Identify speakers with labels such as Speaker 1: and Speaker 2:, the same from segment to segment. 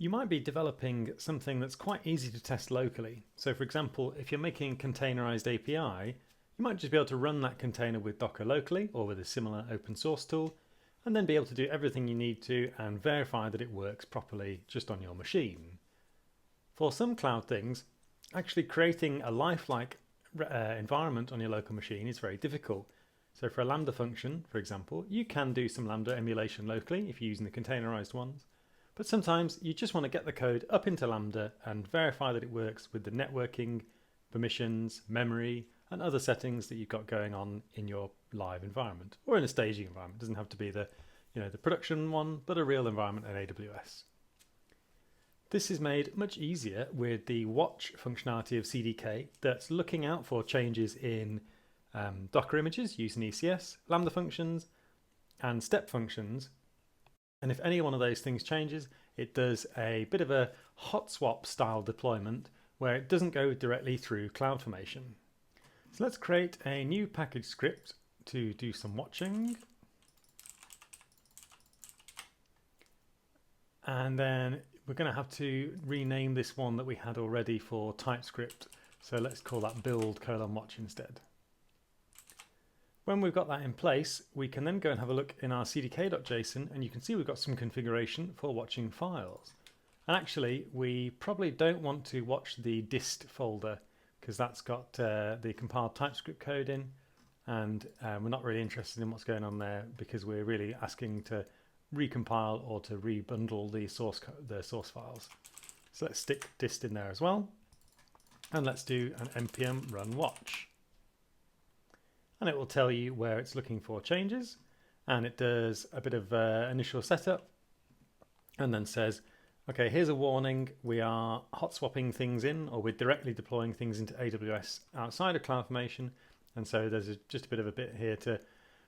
Speaker 1: You might be developing something that's quite easy to test locally. So for example, if you're making a containerized API, you might just be able to run that container with Docker locally or with a similar open source tool, and then be able to do everything you need to and verify that it works properly just on your machine. For some cloud things, actually creating a lifelike environment on your local machine is very difficult. So for a Lambda function, for example, you can do some Lambda emulation locally if you're using the containerized ones. But sometimes you just want to get the code up into Lambda and verify that it works with the networking, permissions, memory, and other settings that you've got going on in your live environment or in a staging environment. It doesn't have to be the production one, but a real environment in AWS. This is made much easier with the Watch functionality of CDK that's looking out for changes in Docker images using ECS, Lambda functions, and step functions. And if any one of those things changes, it does a bit of a hot swap style deployment where it doesn't go directly through CloudFormation. So let's create a new package script to do some watching. And then we're going to have to rename this one that we had already for TypeScript. So let's call that build::watch instead. When we've got that in place, we can then go and have a look in our CDK.json, and you can see we've got some configuration for watching files. And actually, we probably don't want to watch the dist folder because that's got the compiled TypeScript code in, and we're not really interested in what's going on there because we're really asking to recompile or to rebundle the source files. So let's stick dist in there as well, and let's do an npm run watch. And it will tell you where it's looking for changes, and it does a bit of initial setup and then says, okay, here's a warning, we are hot swapping things in, or we're directly deploying things into AWS outside of CloudFormation, and so there's just a bit of a bit here to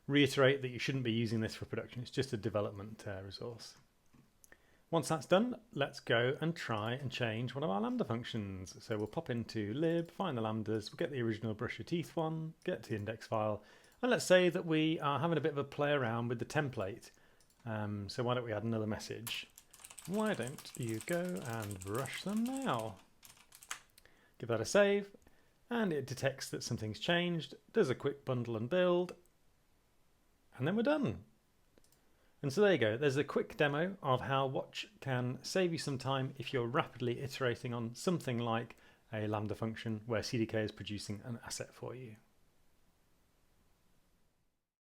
Speaker 1: reiterate that you shouldn't be using this for production. It's just a development resource. Once that's done, let's go and try and change one of our Lambda functions. So we'll pop into lib, find the Lambdas, we'll get the original brush your teeth one, get to the index file, and let's say that we are having a bit of a play around with the template. So why don't we add another message? Why don't you go and brush them now? Give that a save, and it detects that something's changed, does a quick bundle and build, and then we're done. And so there you go, there's a quick demo of how Watch can save you some time if you're rapidly iterating on something like a Lambda function where CDK is producing an asset for you.